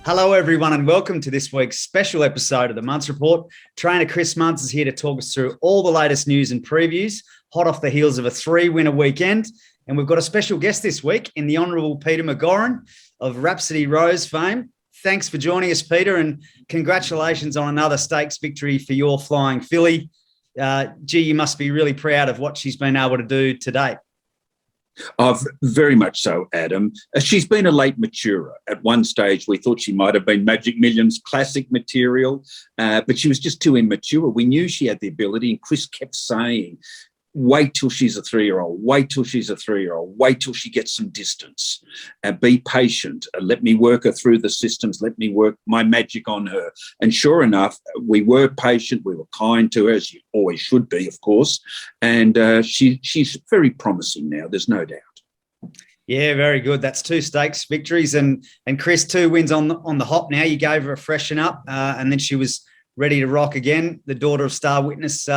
Hello, everyone, and welcome to this week's special episode of the Munce Report. Trainer Chris Munce is here to talk us through all the latest news and previews, hot off the heels of a 3-winner weekend. And we've got a special guest this week in the Honourable Peter McGoran of Rhapsody Rose fame. Thanks for joining us, Peter, and congratulations on another stakes victory for your flying filly. You must be really proud of what she's been able to do today. Oh, very much so, Adam. She's been a late maturer. At one stage, we thought she might have been Magic Millions classic material, but she was just too immature. We knew she had the ability, and Chris kept saying, wait till she's a 3-year-old, wait till she's a 3-year-old, wait till she gets some distance, be patient, let me work her through the systems, let me work my magic on her. And sure enough, we were patient, we were kind to her, as you always should be, of course, and she's very promising now, there's no doubt. Yeah, very good. That's 2 stakes victories, and Chris, 2 wins on the hop now. You gave her a freshen up, and then she was ready to rock again. The daughter of Star Witness.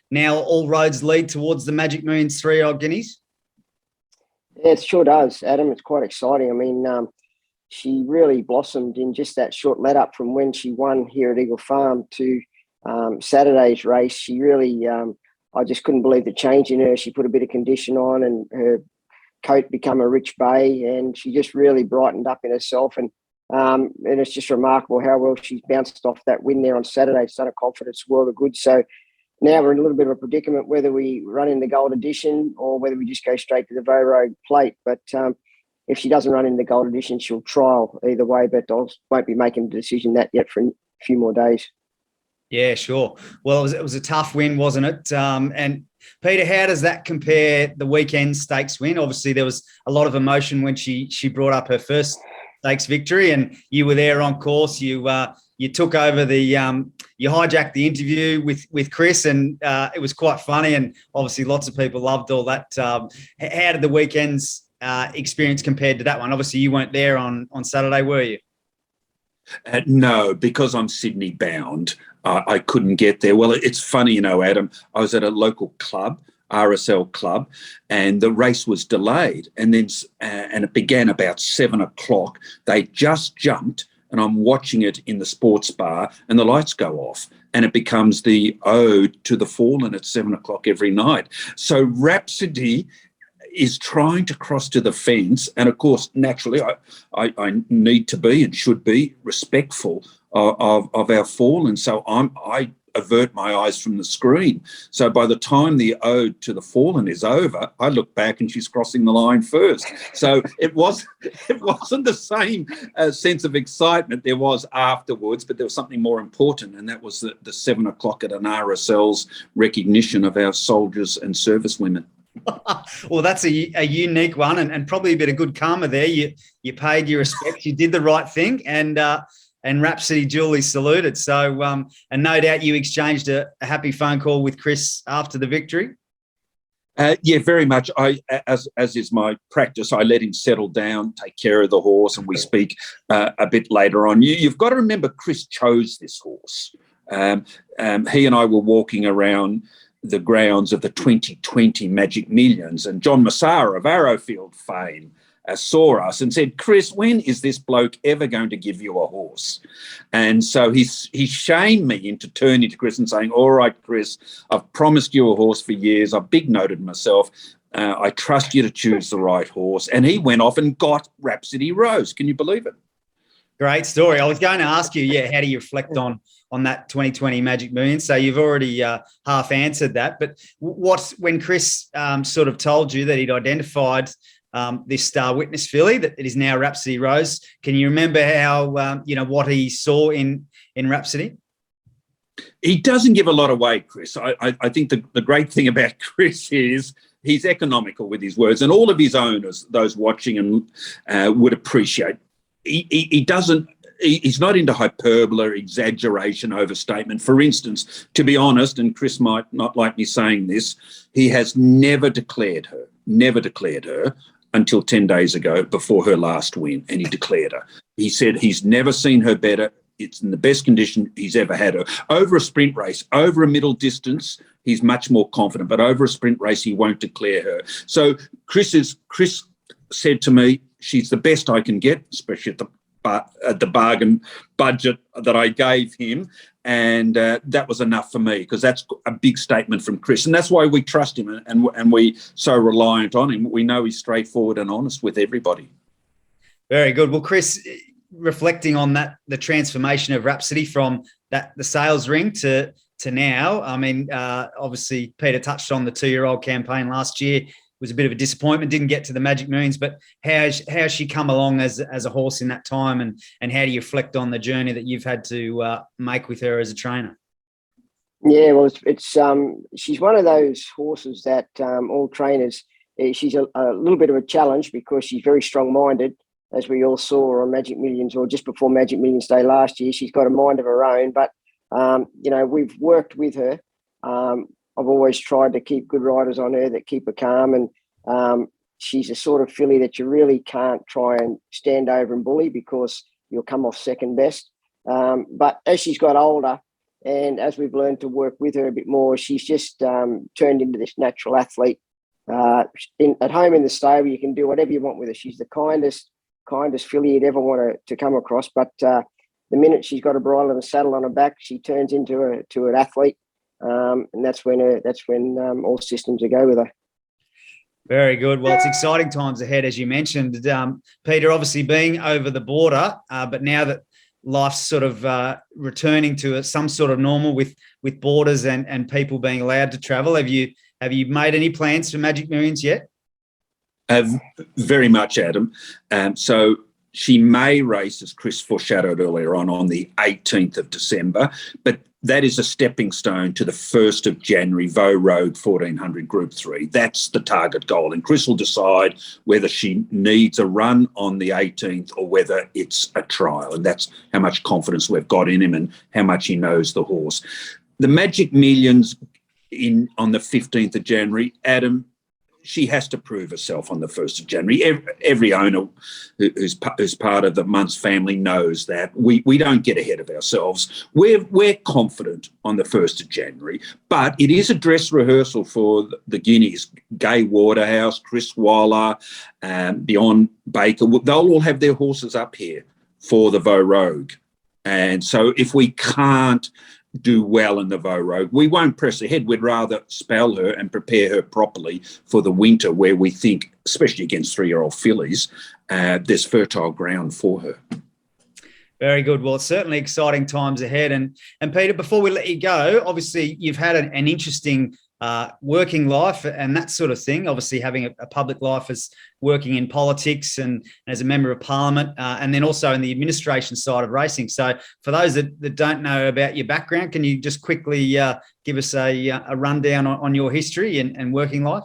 Now all roads lead towards the Magic Millions 3-year-old guineas. Yeah, it sure does, Adam. It's quite exciting. I mean, she really blossomed in just that short let up from when she won here at Eagle Farm to Saturday's race. She really, I just couldn't believe the change in her. She put a bit of condition on and her coat become a rich bay, and she just really brightened up in herself. And it's just remarkable how well she's bounced off that win there on Saturday. It's done a confidence world of good. So now we're in a little bit of a predicament whether we run in the gold edition or whether we just go straight to the Vero plate. But if she doesn't run in the gold edition, she'll trial either way. But I won't be making a decision that yet for a few more days. Yeah, sure. Well, it was a tough win, wasn't it? And Peter, how does that compare the weekend stakes win? Obviously, there was a lot of emotion when she brought up her first stakes victory, and you were there on course. You took over you hijacked the interview with Chris, and it was quite funny. And obviously, lots of people loved all that. How did the weekend's experience compared to that one? Obviously, you weren't there on Saturday, were you? No, because I'm Sydney bound, I couldn't get there. Well, it's funny, Adam, I was at a local club, RSL club, and the race was delayed. And then and it began about 7 o'clock. They just jumped, and I'm watching it in the sports bar, and the lights go off. And it becomes the ode to the fallen at 7 o'clock every night. So Rhapsody is trying to cross to the fence, and of course, naturally, I need to be and should be respectful of our fallen. So I avert my eyes from the screen. So by the time the ode to the fallen is over, I look back and she's crossing the line first. So it wasn't the same sense of excitement there was afterwards, but there was something more important, and that was the 7 o'clock at an RSL's recognition of our soldiers and servicewomen. Well, that's a unique one, and probably a bit of good karma there. You paid your respects, you did the right thing, and Rhapsody duly saluted. So, and no doubt you exchanged a happy phone call with Chris after the victory. Yeah, very much. As is my practice, I let him settle down, take care of the horse, and we speak a bit later on. You've got to remember, Chris chose this horse. He and I were walking around the grounds of the 2020 Magic Millions, and John Massara of Arrowfield fame saw us and said, Chris, when is this bloke ever going to give you a horse? And so he shamed me into turning to Chris and saying, all right, Chris, I've promised you a horse for years. I've big noted myself. I trust you to choose the right horse. And he went off and got Rhapsody Rose. Can you believe it? Great story. I was going to ask you, how do you reflect on that 2020 Magic Millions? So you've already half answered that. But when Chris sort of told you that he'd identified this Star Witness filly that it is now Rhapsody Rose, can you remember how what he saw in Rhapsody? He doesn't give a lot away, Chris. I think the great thing about Chris is he's economical with his words, and all of his owners, those watching, and would appreciate. He doesn't. He's not into hyperbole, exaggeration, overstatement. For instance, to be honest, and Chris might not like me saying this, he has never declared her until 10 days ago before her last win, and he declared her. He said he's never seen her better. It's in the best condition he's ever had her. Over a sprint race, over a middle distance, he's much more confident, but over a sprint race, he won't declare her. So Chris said to me, she's the best I can get, especially at the the bargain budget that I gave him. And that was enough for me, because that's a big statement from Chris. And that's why we trust him, and we're so reliant on him. We know he's straightforward and honest with everybody. Very good. Well, Chris, reflecting on that, the transformation of Rhapsody from the sales ring to now, I mean, obviously Peter touched on the 2-year-old campaign last year. It was a bit of a disappointment, didn't get to the Magic Millions, but how has she come along as a horse in that time, and how do you reflect on the journey that you've had to make with her as a trainer? Yeah, well, it's she's one of those horses that all trainers, she's a little bit of a challenge, because she's very strong-minded, as we all saw on Magic Millions, or just before Magic Millions Day last year. She's got a mind of her own, but we've worked with her. I've always tried to keep good riders on her that keep her calm, and she's a sort of filly that you really can't try and stand over and bully, because you'll come off second best. But as she's got older, and as we've learned to work with her a bit more, she's just turned into this natural athlete. At home in the stable, you can do whatever you want with her. She's the kindest filly you'd ever want to come across. But the minute she's got a bridle and a saddle on her back, she turns into an athlete. And that's when all systems are go with her. Very good. Well, it's exciting times ahead, as you mentioned. Peter, obviously being over the border, but now that life's sort of returning to some sort of normal with borders and people being allowed to travel, have you made any plans for Magic Millions yet? Very much, Adam. So she may race, as Chris foreshadowed earlier on the 18th of December, but that is a stepping stone to the 1st of January, Vaux Road 1400 Group 3. That's the target goal. And Chris will decide whether she needs a run on the 18th or whether it's a trial. And that's how much confidence we've got in him and how much he knows the horse. The Magic Millions on the 15th of January, Adam, she has to prove herself on the 1st of January. Every owner who's part of the Munce family knows that. We don't get ahead of ourselves. We're confident on the 1st of January, but it is a dress rehearsal for the Guineas. Gay Waterhouse, Chris Waller, Beyond Baker, they'll all have their horses up here for the Vaux Rogue. And so if we can't do well in the Vaux Rogue, we won't press ahead. We'd rather spell her and prepare her properly for the winter, where we think, especially against 3-year-old fillies, there's fertile ground for her. Very good. Well, it's certainly exciting times ahead. And Peter, before we let you go, obviously you've had an interesting working life and that sort of thing. Obviously having a public life as working in politics and as a member of parliament, and then also in the administration side of racing. So for those that don't know about your background, can you just quickly give us a rundown on your history and working life?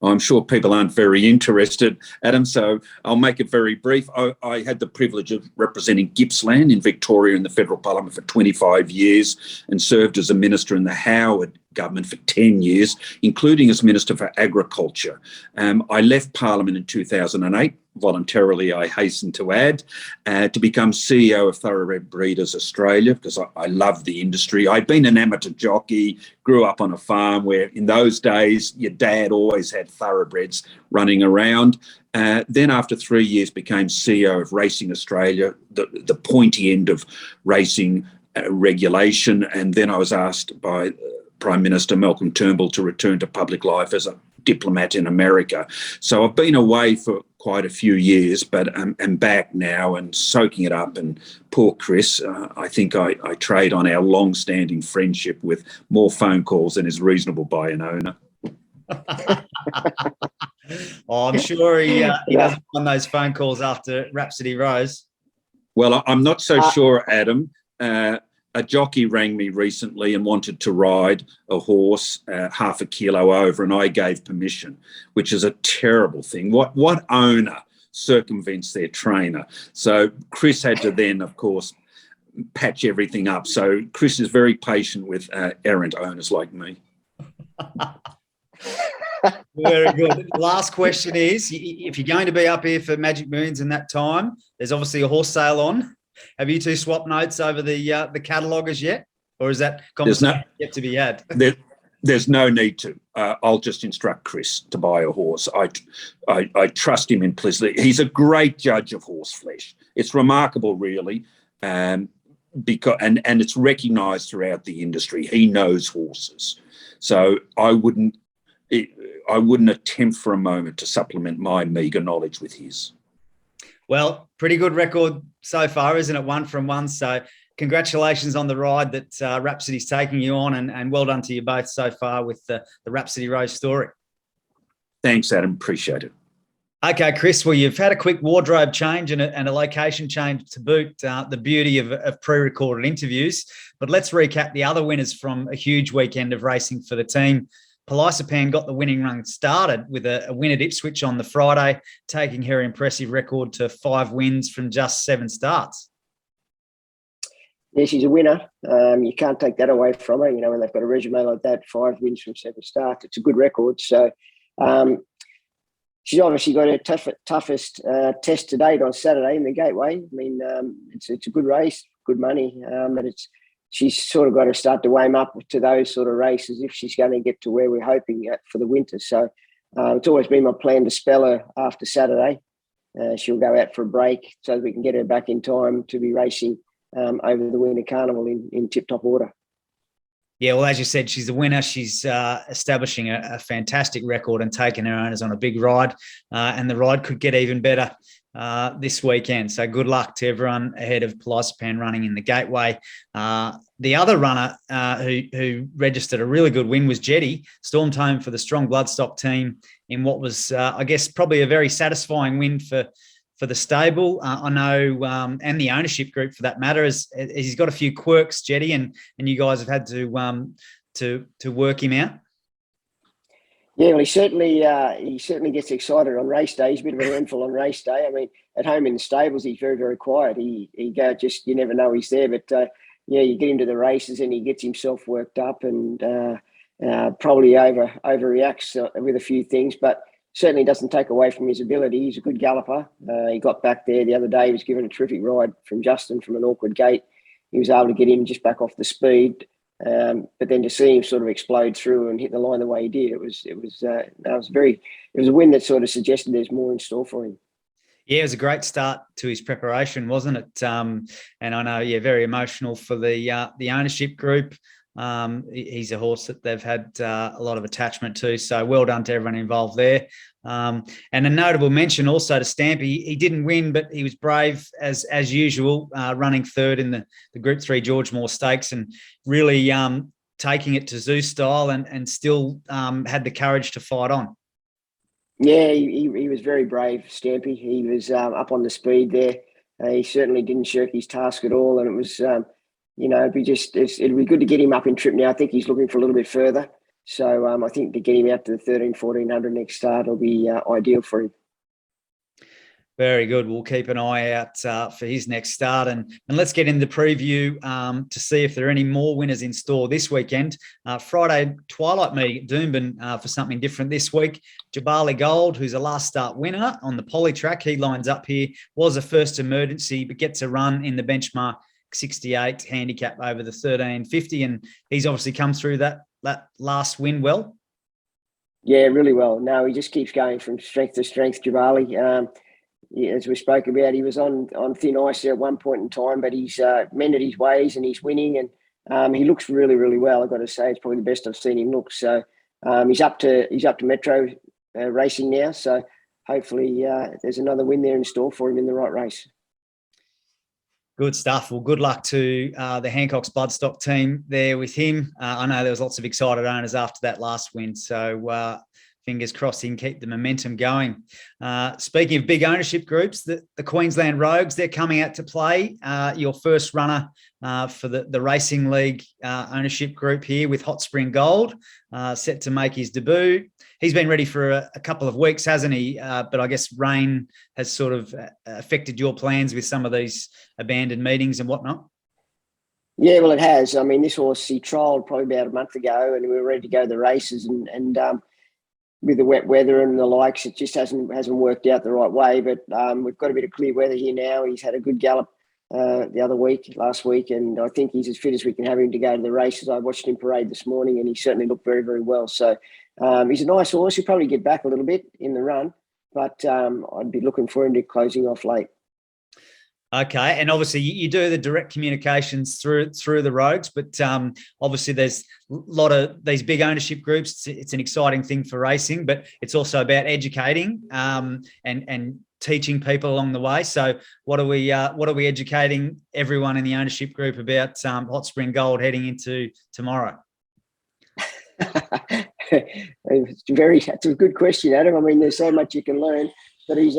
I'm sure people aren't very interested, Adam, so I'll make it very brief. I had the privilege of representing Gippsland in Victoria in the federal parliament for 25 years and served as a minister in the Howard government for 10 years, including as Minister for Agriculture. I left Parliament in 2008, voluntarily I hasten to add, to become CEO of Thoroughbred Breeders Australia, because I love the industry. I'd been an amateur jockey, grew up on a farm where in those days your dad always had thoroughbreds running around. Then after 3 years became CEO of Racing Australia, the pointy end of racing regulation. And then I was asked by Prime Minister Malcolm Turnbull to return to public life as a diplomat in America. So I've been away for quite a few years, but I'm back now and soaking it up. And poor Chris, I think I trade on our long-standing friendship with more phone calls than is reasonable by an owner. Oh, I'm sure he doesn't want those phone calls after Rhapsody Rose. Well, I'm not so sure, Adam. A jockey rang me recently and wanted to ride a horse half a kilo over, and I gave permission, which is a terrible thing. What owner circumvents their trainer? So Chris had to then, of course, patch everything up. So Chris is very patient with errant owners like me. Very good. Last question is, if you're going to be up here for Magic Millions in that time, there's obviously a horse sale on. Have you two swapped notes over the catalogue as yet? Or is that conversation yet to be had? There's no need to. I'll just instruct Chris to buy a horse. I trust him implicitly. He's a great judge of horse flesh. It's remarkable, really, because and it's recognised throughout the industry. He knows horses, so I wouldn't attempt for a moment to supplement my meagre knowledge with his. Well, pretty good record so far, isn't it? 1 from 1. So congratulations on the ride that Rhapsody's taking you on, and well done to you both so far with the Rhapsody Rose story. Thanks, Adam. Appreciate it. Okay, Chris, well, you've had a quick wardrobe change and a location change to boot, the beauty of pre-recorded interviews. But let's recap the other winners from a huge weekend of racing for the team. Pelisipan got the winning run started with a win at Ipswich on the Friday, taking her impressive record to 5 wins from just 7 starts. Yeah, she's a winner. You can't take that away from her. You know, when they've got a resume like that, 5 wins from 7 starts, it's a good record. So she's obviously got her toughest test to date on Saturday in the Gateway. I mean, it's a good race, good money, but she's sort of got to start to warm up to those sort of races if she's going to get to where we're hoping at for the winter. So it's always been my plan to spell her after Saturday. She'll go out for a break so that we can get her back in time to be racing over the Winter Carnival in tip-top order. Yeah, well, as you said, she's a winner. She's establishing a fantastic record and taking her owners on a big ride, and the ride could get even better this weekend. So good luck to everyone ahead of Pelisipan running in the Gateway. The other runner who registered a really good win was Jetty, stormed home for the Strong Bloodstock team in what was, I guess, probably a very satisfying win for the stable. I know, and the ownership group for that matter, as he's got a few quirks, Jetty, and you guys have had to work him out. Yeah, well, he certainly gets excited on race day. He's a bit of a handful on race day. I mean, at home in the stables, he's very, very quiet. He just, you never know he's there. But yeah, you get him to the races and he gets himself worked up and probably overreacts with a few things, but certainly doesn't take away from his ability. He's a good galloper. He got back there the other day. He was given a terrific ride from Justin from an awkward gate. He was able to get him just back off the speed. But then to see him sort of explode through and hit the line the way he did, it was a win that sort of suggested there's more in store for him. Yeah, it was a great start to his preparation, wasn't it? And I know, yeah, very emotional for the ownership group. He's a horse that they've had a lot of attachment to, so well done to everyone involved there. And a notable mention also to Stampy. He didn't win, but he was brave as usual, running third in the Group 3 George Moore Stakes and really taking it to Zoo style and still had the courage to fight on. Yeah, he was very brave, Stampy. He was up on the speed there. He certainly didn't shirk his task at all, and it was it'd be good to get him up in trip now. I think he's looking for a little bit further. So I think to get him out to the 1,1400 next start will be ideal for him. Very good. We'll keep an eye out for his next start. And let's get in the preview to see if there are any more winners in store this weekend. Friday twilight meeting at Doomben for something different this week. Jabali Gold, who's a last start winner on the poly track. He lines up here, was a first emergency, but gets a run in the benchmark 68 handicap over the 1350. And he's obviously come through that last win well. Yeah, really well. No, he just keeps going from strength to strength, Jabali. As we spoke about, he was on thin ice there at one point in time, but he's mended his ways and he's winning, and he looks really, really well. I've got to say, it's probably the best I've seen him look. So he's up to Metro racing now. So hopefully there's another win there in store for him in the right race. Good stuff. Well, good luck to the Hancock's Bloodstock team there with him. I know there was lots of excited owners after that last win, so fingers crossed he can keep the momentum going. Speaking of big ownership groups, the Queensland Rogues, they're coming out to play. Your first runner for the Racing League ownership group here with Hot Spring Gold, set to make his debut. He's been ready for a couple of weeks, hasn't he? But I guess rain has sort of affected your plans with some of these abandoned meetings and whatnot. Yeah, well, it has. I mean, this horse he trialled probably about a month ago, and we were ready to go to the races, and with the wet weather and the likes, it just hasn't worked out the right way. But we've got a bit of clear weather here now. He's had a good gallop last week, and I think he's as fit as we can have him to go to the races. I watched him parade this morning, and he certainly looked very, very well. So he's a nice horse. He'll probably get back a little bit in the run, but I'd be looking for him to closing off late. Okay, and obviously you do the direct communications through the Rogues, but obviously there's a lot of these big ownership groups. It's an exciting thing for racing, but it's also about educating and teaching people along the way. So what are we educating everyone in the ownership group about Hot Spring Gold heading into tomorrow? That's a good question, Adam. I mean, there's so much you can learn, but he's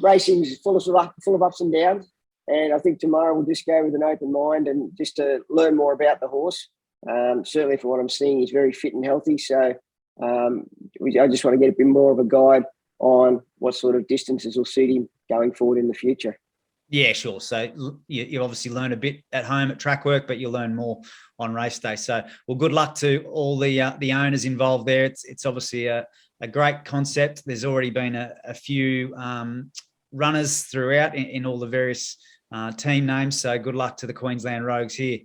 racing's full of ups and downs, and I think tomorrow we'll just go with an open mind and just to learn more about the horse. Certainly, from what I'm seeing, he's very fit and healthy. So I just want to get a bit more of a guide on what sort of distances will suit him going forward in the future. Yeah, sure. So you obviously learn a bit at home at track work, but you'll learn more on race day. So, well, good luck to all the owners involved there. It's obviously a great concept. There's already been a few runners throughout in all the various team names. So good luck to the Queensland Rogues here.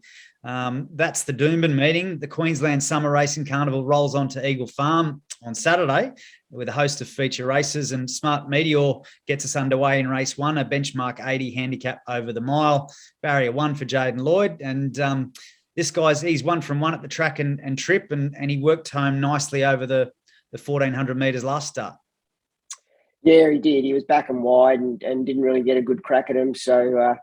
That's the Doomben meeting. The Queensland Summer Racing Carnival rolls on to Eagle Farm on Saturday with a host of feature races, and Smart Meteor gets us underway in race 1, a benchmark 80 handicap over the mile, barrier 1 for Jaden Lloyd. And this he's 1 from 1 at the track and trip, and he worked home nicely over the 1,400 metres last start. Yeah, he did. He was back and wide and didn't really get a good crack at him. So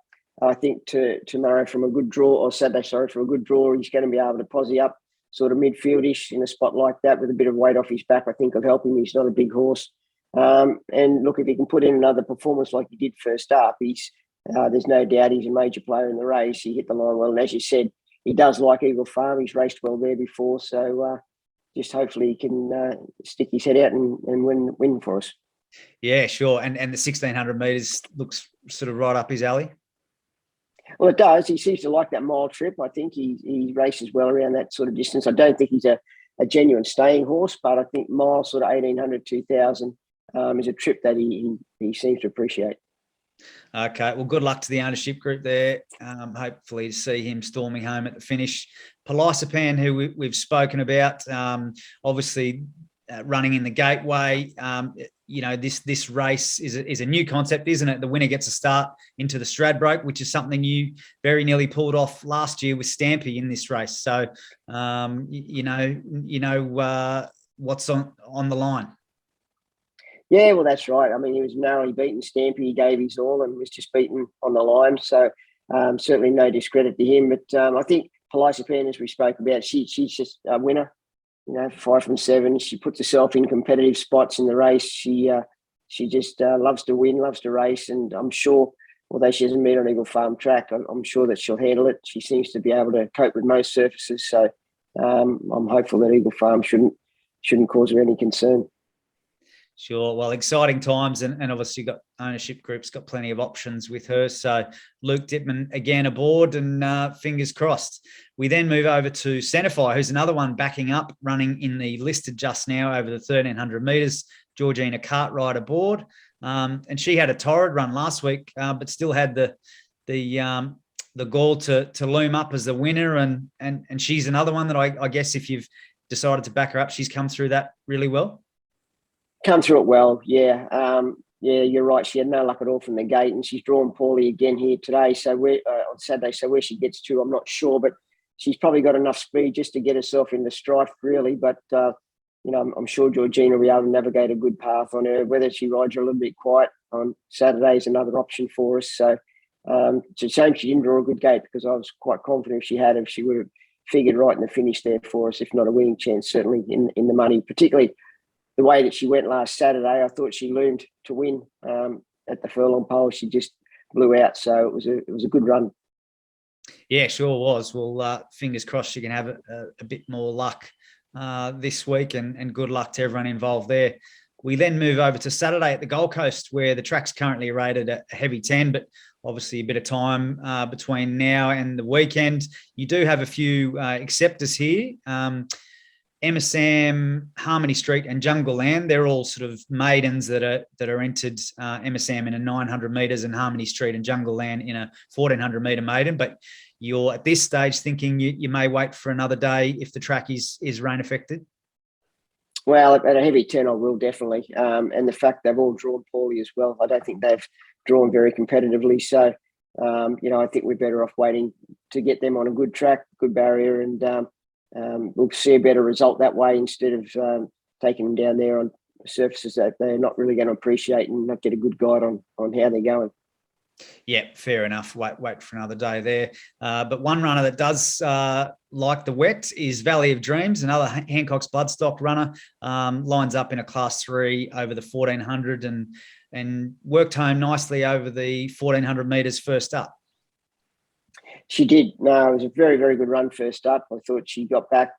I think tomorrow from a good draw, or Saturday, sorry, for a good draw, he's going to be able to posse up sort of midfieldish in a spot like that with a bit of weight off his back. I think will help him. He's not a big horse. And look, if he can put in another performance like he did first up, there's no doubt he's a major player in the race. He hit the line well. And as you said, he does like Eagle Farm. He's raced well there before. So just hopefully he can stick his head out and win for us. Yeah, sure. And the 1,600 metres looks sort of right up his alley. Well, it does. He seems to like that mile trip. I think he races well around that sort of distance. I don't think he's a genuine staying horse, but I think mile sort of 1,800, 2,000 is a trip that he seems to appreciate. Okay, well, good luck to the ownership group there. Hopefully to see him storming home at the finish. Pelisapan, who we've spoken about, obviously running in the Gateway. This race is a new concept, isn't it? The winner gets a start into the Stradbroke, which is something you very nearly pulled off last year with Stampy in this race. So, what's on the line. Yeah, well, that's right. I mean, he was narrowly beaten. Stampy, he gave his all and was just beaten on the line. So certainly no discredit to him. But I think Pelisapan, as we spoke about, she's just a winner. 5 from 7. She puts herself in competitive spots in the race. She just loves to win, loves to race, and I'm sure, although she hasn't been on Eagle Farm track, I'm sure that she'll handle it. She seems to be able to cope with most surfaces, so I'm hopeful that Eagle Farm shouldn't cause her any concern. Sure. Well, exciting times, and obviously got ownership groups, got plenty of options with her. So Luke Dittman again aboard, and fingers crossed. We then move over to Centify, who's another one backing up, running in the listed just now over the 1,300 metres. Georgina Cartwright aboard, and she had a torrid run last week, but still had the gall to loom up as the winner, and she's another one that I guess if you've decided to back her up, she's come through that really well. Come through it well, yeah. Yeah, you're right. She had no luck at all from the gate, and she's drawn poorly again here today. So on Saturday, so where she gets to, I'm not sure, but she's probably got enough speed just to get herself into strife, really. But I'm sure Georgina will be able to navigate a good path on her. Whether she rides her a little bit quiet on Saturday is another option for us. So it's a shame she didn't draw a good gate, because I was quite confident if she would have figured right in the finish there for us, if not a winning chance, certainly in the money, particularly the way that she went last Saturday. I thought she loomed to win at the furlong pole. She just blew out, so it was a good run. Yeah, sure was. Well, fingers crossed she can have a bit more luck this week, and good luck to everyone involved there. We then move over to Saturday at the Gold Coast, where the track's currently rated a heavy 10, but obviously a bit of time between now and the weekend. You do have a few acceptors here. MSM, Harmony Street, and Jungle Land. They're all sort of maidens that are entered. MSM in a 900 metres, and Harmony Street and Jungle Land in a 1400 metre maiden. But you're at this stage thinking you may wait for another day if the track is rain affected. Well, at a heavy 10, I will definitely. And the fact they've all drawn poorly as well, I don't think they've drawn very competitively. So, I think we're better off waiting to get them on a good track, good barrier, and we'll see a better result that way instead of taking them down there on surfaces that they're not really going to appreciate and not get a good guide on how they're going. Yeah, fair enough. Wait for another day there. But one runner that does like the wet is Valley of Dreams, another Hancock's Bloodstock runner, lines up in a Class 3 over the 1400 and worked home nicely over the 1400 metres first up. She did. No, it was a very, very good run first up. I thought she got back.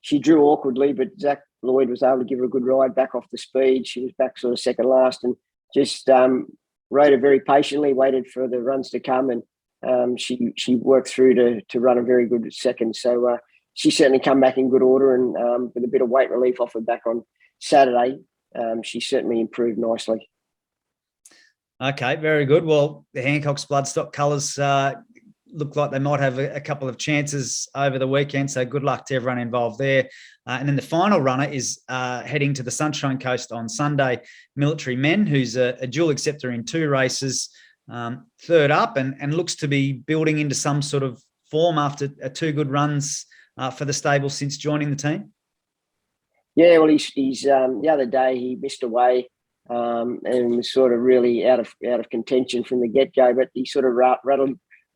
She drew awkwardly, but Zach Lloyd was able to give her a good ride back off the speed. She was back sort of second last and just rode her very patiently, waited for the runs to come, and she worked through to run a very good second. So she certainly come back in good order, and with a bit of weight relief off her back on Saturday, she certainly improved nicely. Okay, very good. Well, the Hancock's Bloodstock colours look like they might have a couple of chances over the weekend, so good luck to everyone involved there. And then the final runner is heading to the Sunshine Coast on Sunday, Military Men, who's a dual acceptor in 2 races, third up, and looks to be building into some sort of form after 2 good runs for the stable since joining the team. Yeah, well, he's the other day he missed away and was sort of really out of contention from the get-go, but he sort of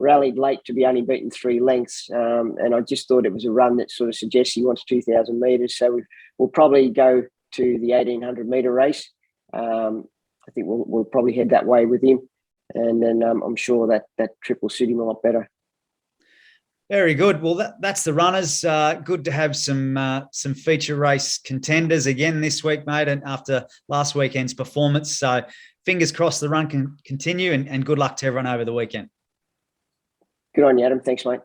rallied late to be only beaten 3 lengths, and I just thought it was a run that sort of suggests he wants 2,000 metres. So we'll probably go to the 1,800 metre race. I think we'll probably head that way with him, and then I'm sure that trip will suit him a lot better. Very good. Well, that's the runners. Good to have some feature race contenders again this week, mate, and after last weekend's performance. So fingers crossed the run can continue, and good luck to everyone over the weekend. Good on you, Adam. Thanks, mate.